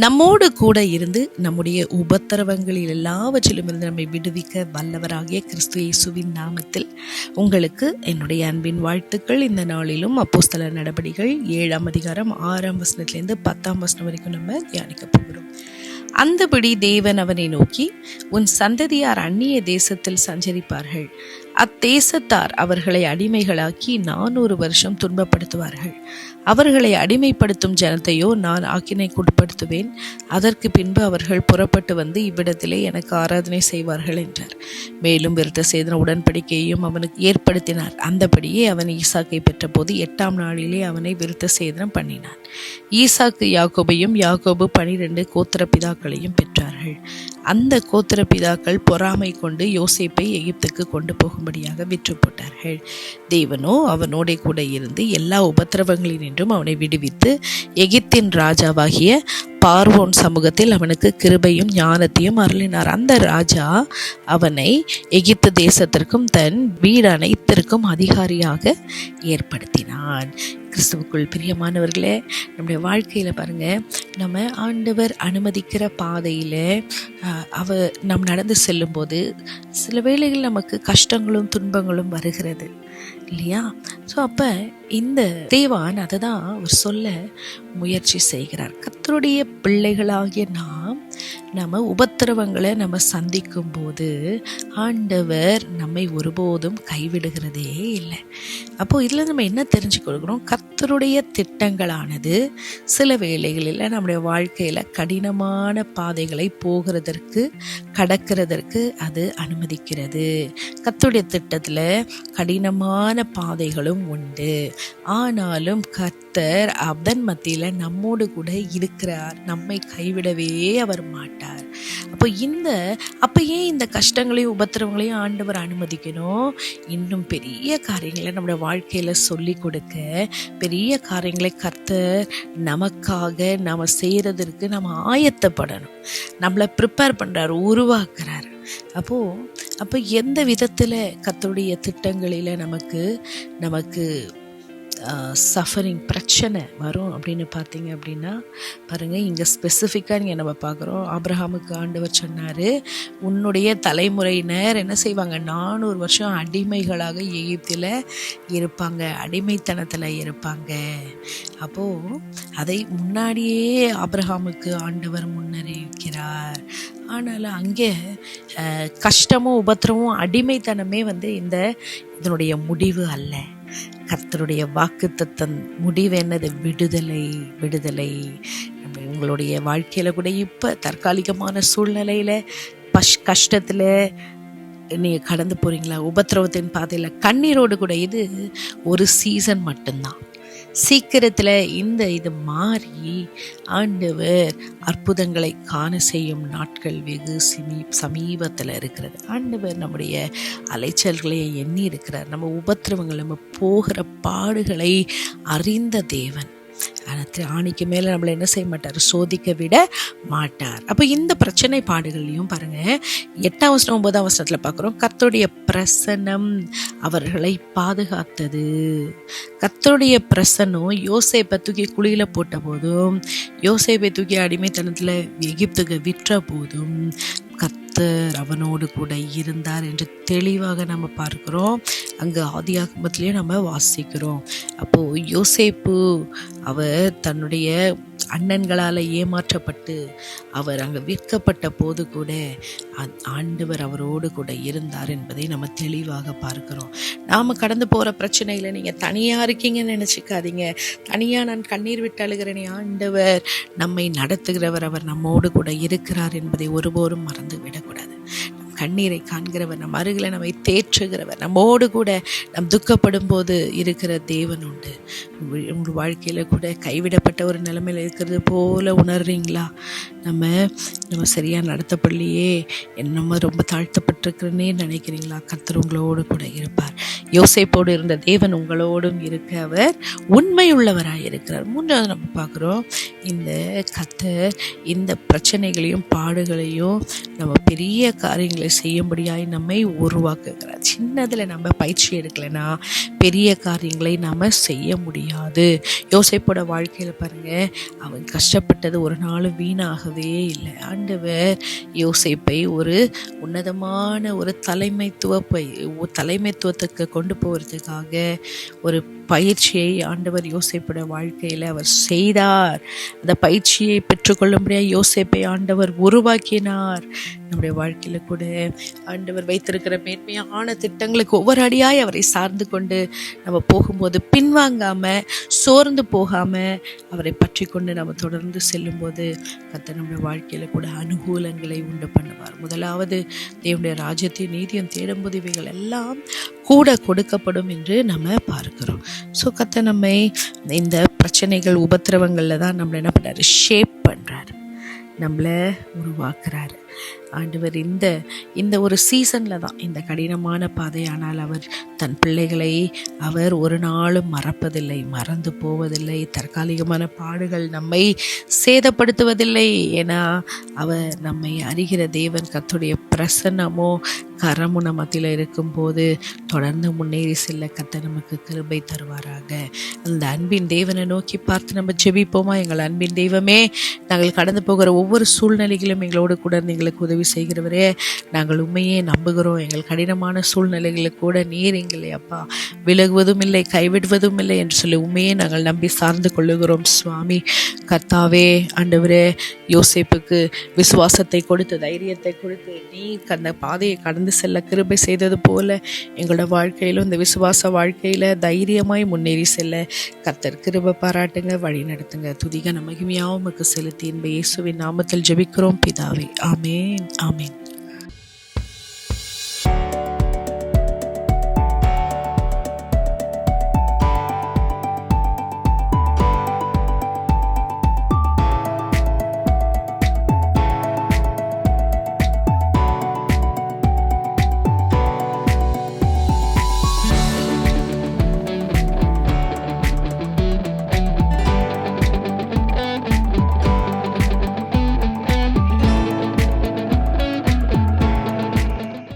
நம்மோடு கூட இருந்து நம்முடைய உபத்திரவங்களில் எல்லாவற்றிலும் இருந்து நம்மை விடுவிக்க வல்லவராகிய கிறிஸ்து இயேசுவின் நாமத்தில் உங்களுக்கு என்னுடைய அன்பின் வாழ்த்துக்கள். இந்த நாளிலும் அப்போஸ்தலர் நடபடிகள் 7ஆம் அதிகாரம் 6ஆம் வசனத்திலிருந்து 10ஆம் வசனம் வரைக்கும் நம்ம தியானிக்க போகிறோம். அந்தபடி தேவன் அவனை நோக்கி, உன் சந்ததியார் அந்நிய தேசத்தில் சஞ்சரிப்பார்கள், அத்தேசத்தார் அவர்களை அடிமைகளாக்கி 400 வருஷம் துன்பப்படுத்துவார்கள். அவர்களை அடிமைப்படுத்தும் ஜனத்தையோ நான் ஆக்கினைக்குட்படுத்துவேன். அதற்கு பின்பு அவர்கள் புறப்பட்டு வந்து இவ்விடத்திலே எனக்கு ஆராதனை செய்வார்கள் என்றார். மேலும் விருத்த சேதன உடன்படிக்கையையும் அவனுக்கு ஏற்படுத்தினார். அந்தபடியே அவன் ஈசாக்கை பெற்ற போது 8ஆம் நாளிலே அவனை விருத்த சேதனம் பண்ணினான். ஈசாக்கு யாக்கோபையும், யாக்கோபு 12 கோத்திர பிதாக்களையும் பெற்றார்கள். அந்த கோத்திர பிதாக்கள் பொறாமை கொண்டு யோசேப்பை எகிப்துக்கு கொண்டு போகும்படியாக விற்று போட்டார்கள். தேவனோ அவனோட கூட இருந்து எல்லா உபத்திரவங்களினின்றும் அவனை விடுவித்து எகிப்தின் ராஜாவாகிய பார்வோன் சமூகத்தில் அவனுக்கு கிருபையும் ஞானத்தையும் அருளினார். அந்த ராஜா அவனை எகிப்து தேசத்திற்கும் தன் வீடு அனைத்திற்கும் அதிகாரியாக ஏற்படுத்தினான். கிறிஸ்துவுக்குள் பிரியமானவர்களே, நம்முடைய வாழ்க்கையில் பாருங்க, நம்ம ஆண்டவர் அனுமதிக்கிற பாதையில் நம்ம நடந்து செல்லும்போது சில வேளைகள் நமக்கு கஷ்டங்களும் துன்பங்களும் வருகிறது இல்லையா? ஸோ அப்போ இந்த தேவான் அதை தான் அவர் சொல்ல முயற்சி செய்கிறார். கர்த்தருடைய பிள்ளைகளாகிய நம்ம உபத்திரவங்களை நம்ம சந்திக்கும் போது ஆண்டவர் நம்மை ஒருபோதும் கைவிடுகிறதே இல்லை. அப்போது இதில் நம்ம என்ன தெரிஞ்சு கொடுக்குறோம்? கர்த்தருடைய திட்டங்களானது சில வேளைகளில் நம்முடைய வாழ்க்கையில் கடினமான பாதைகளை போகிறதற்கு கடக்கிறதற்கு அது அனுமதிக்கிறது. கர்த்தருடைய திட்டத்தில் கடினமான பாதைகளும் உண்டு. ஆனாலும் கர்த்தர் அதன் மத்தியில் நம்மோடு கூட இருக்கிறார். நம்மை கைவிடவே அவர் மாட்டார். அப்போ ஏன் இந்த கஷ்டங்களையும் உபத்திரவங்களையும் ஆண்டவர் அனுமதிக்கணும்? இன்னும் பெரிய காரியங்களை நம்முடைய வாழ்க்கையில சொல்லி கொடுக்க, பெரிய காரியங்களை கர்த்தர் நமக்காக நாம செய்யறதற்கு நம்ம ஆயத்தப்படணும். நம்மளை ப்ரிப்பேர் பண்றாரு, உருவாக்குறாரு. அப்போ எந்த விதத்துல கர்த்தருடைய திட்டங்களில நமக்கு சஃபரிங் பிரச்சனை வரும் அப்படின்னு பார்த்தீங்க அப்படின்னா பாருங்கள், இங்கே ஸ்பெசிஃபிக்காக நம்ம பார்க்குறோம். ஆபிரகாமுக்கு ஆண்டவர் சொன்னார், உன்னுடைய தலைமுறையினர் என்ன செய்வாங்க? 400 வருஷம் அடிமைகளாக எகிப்தில் இருப்பாங்க, அடிமைத்தனத்தில் இருப்பாங்க. அப்போது அதை முன்னாடியே ஆபிரகாமுக்கு ஆண்டவர் முன்னறிவிக்கிறார். ஆனாலும் அங்கே கஷ்டமும் உபத்திரமும் அடிமைத்தனமே இதனுடைய முடிவு அல்ல. கர்த்தருடைய வாக்குத்தத்தம் முடிவு என்னது? விடுதலை. உங்களுடைய வாழ்க்கையில கூட இப்ப தற்காலிகமான சூழ்நிலையில கஷ்டத்துல நீங்க கடந்து போறீங்களா? உபத்திரவத்தின் பாதையில கண்ணீரோடு கூட, இது ஒரு சீசன் மட்டும்தான். சீக்கிரத்தில் இது மாறி ஆண்டவர் அற்புதங்களை காண செய்யும் நாட்கள் வெகு சமீபத்தில் இருக்கிறது. ஆண்டவர் நம்முடைய அலைச்சல்களை எண்ணி இருக்கிறார். நம்ம உபத்திரவங்கள், நம்ம போகிற பாடுகளை அறிந்த தேவன். ஆணிக்கு மேலே நம்மளை என்ன செய்ய மாட்டார்? சோதிக்க விட மாட்டார். அப்போ இந்த பிரச்சனை பாடுகளையும் பாருங்க, 8ஆம் வசனம் 9ஆம் வசனத்தில் பார்க்குறோம். கர்த்தருடைய பிரசன்னம் அவர்களை பாதுகாத்தது. கர்த்தருடைய பிரசன்னம் யோசேப்பை தூக்கி குழியில போட்ட போதும், யோசேப்பை தூக்கி அடிமைத்தனத்தில் எகிப்துக்கு விற்ற போதும் கர்த்தர் அவனோடு கூட இருந்தார் என்று தெளிவாக நம்ம பார்க்கிறோம். அங்கே ஆதியாகமத்திலேயே நம்ம வாசிக்கிறோம். அப்போது யோசேப்பு அவர் தன்னுடைய அண்ணன்களால் ஏமாற்றப்பட்டு அவர் அங்கே விற்கப்பட்ட போது கூட ஆண்டவர் அவரோடு கூட இருந்தார் என்பதை நம்ம தெளிவாக பார்க்கிறோம். நாம் கடந்து போகிற பிரச்சனையில் நீங்கள் தனியாக இருக்கீங்கன்னு நினச்சிக்காதீங்க. தனியாக நான் கண்ணீர் விட்டு அழுகிறேனே, ஆண்டவர் நம்மை நடத்துகிறவர், அவர் நம்மோடு கூட இருக்கிறார் என்பதை ஒருபோதும் மறந்து விடக்கூடாது. கண்ணீரை காண்கிறவர், நம் அருகில் நம்மை தேற்றுகிறவர், நம்மோடு கூட நம் துக்கப்படும் போது இருக்கிற தேவன் உண்டு. உங்கள் வாழ்க்கையில் கூட கைவிடப்பட்ட ஒரு நிலைமையில் இருக்கிறது போல உணர்றீங்களா? நம்ம சரியாக நடத்தப்படலையே, நம்ம ரொம்ப தாழ்த்தப்பட்டிருக்கிறேன்னே நினைக்கிறீங்களா? கர்த்தர் உங்களோடு கூட இருப்பார். யோசேப்போடு இருந்த தேவன் உங்களோடும் இருக்க அவர் உண்மை உள்ளவராக இருக்கிறார். மூன்றாவது நம்ம பார்க்குறோம், இந்த கர்த்தர் இந்த பிரச்சனைகளையும் பாடுகளையும் நம்ம பெரிய காரியங்களை காரியங்களை செய்யும்படியாய் நம்மை உருவாக்குகிறார். சின்னதில் நம்ம பயிற்சி எடுக்கலைன்னா பெரிய காரியங்களை நாம் செய்ய முடியாது. யோசேப்போட வாழ்க்கையில் பாருங்கள், அவன் கஷ்டப்பட்டது ஒரு நாள் வீணாகவே இல்லை. ஆண்டவர் யோசேப்பை ஒரு உன்னதமான ஒரு தலைமைத்துவத்துக்கு கொண்டு போகிறதுக்காக ஒரு பயிற்சியை ஆண்டவர் யோசேப்போட வாழ்க்கையில் அவர் செய்தார். அந்த பயிற்சியை பெற்றுக்கொள்ளும்படியாக யோசேப்பை ஆண்டவர் உருவாக்கினார். நம்முடைய வாழ்க்கையில் கூட ஆண்டவர் வைத்திருக்கிற மேன்மையான திட்டங்களுக்கு ஒவ்வொரு அடியாய் அவரை சார்ந்து கொண்டு நம்ம போகும்போது பின்வாங்காமல் சோர்ந்து போகாமல் அவரை பற்றி கொண்டு நம்ம தொடர்ந்து செல்லும்போது கர்த்தர் நம்முடைய வாழ்க்கையில் கூட அனுகூலங்களை உண்டு பண்ணுவார். முதலாவது தேவனுடைய ராஜ்யத்தையும் நீதியும் தேடும்போது இவைகள் எல்லாம் கூட கொடுக்கப்படும் என்று நம்ம பார்க்கிறோம். ஸோ கர்த்தர் நம்மை இந்த பிரச்சனைகள் உபத்திரவங்களில் தான் நம்மளை என்ன பண்ணுறாரு, ஷேப் பண்ணுறாரு, நம்மளை உருவாக்குறாரு. ஆண்டவர் இந்த ஒரு சீசனில் தான் இந்த கடினமான பாதை. ஆனால் அவர் தன் பிள்ளைகளை அவர் ஒரு நாளும் மறப்பதில்லை, மறந்து போவதில்லை. தற்காலிகமான பாடுகள் நம்மை சேதப்படுத்துவதில்லை. ஏன்னா அவர் நம்மை அறிகிற தேவன். கர்த்தருடைய பிரசன்னமோ கரமும் நம்ம மத்தியில் இருக்கும்போது தொடர்ந்து முன்னேறி செல்ல கர்த்தர் நமக்கு கிருபை தருவாராக. அந்த அன்பின் தேவனை நோக்கி பார்த்து நம்ம ஜெபிப்போமா? எங்கள் அன்பின் தெய்வமே, நாங்கள் கடந்து போகிற ஒவ்வொரு சூழ்நிலைகளும் எங்களோடு கூட எங்களுக்கு உதவி செய்கிறவரே, நாங்கள் உண்மையே நம்புகிறோம். எங்கள் கடினமான சூழ்நிலைகளுக்கு கூட நீர் எங்களை அப்பா விலகுவதும் இல்லை, கைவிடுவதும் இல்லை என்று சொல்லி உண்மையே நாங்கள் நம்பி சார்ந்து கொள்ளுகிறோம் சுவாமி. கர்த்தாவே, ஆண்டவரே, யோசேப்புக்கு விசுவாசத்தை கொடுத்து தைரியத்தை கொடுத்து நீ அந்த பாதையை கடந்து செல்ல கிருபை செய்தது போல எங்களோட வாழ்க்கையிலும் இந்த விசுவாச வாழ்க்கையில் தைரியமாய் முன்னேறி செல்ல கர்த்தர் கிருபை பாராட்டுங்க, வழி நடத்துங்க. துதிக மகிமையாவும் செலுத்தி இயேசுவின் நாமத்தில் ஜெபிக்கிறோம் பிதாவே. ஆமேன், ஆமேன்.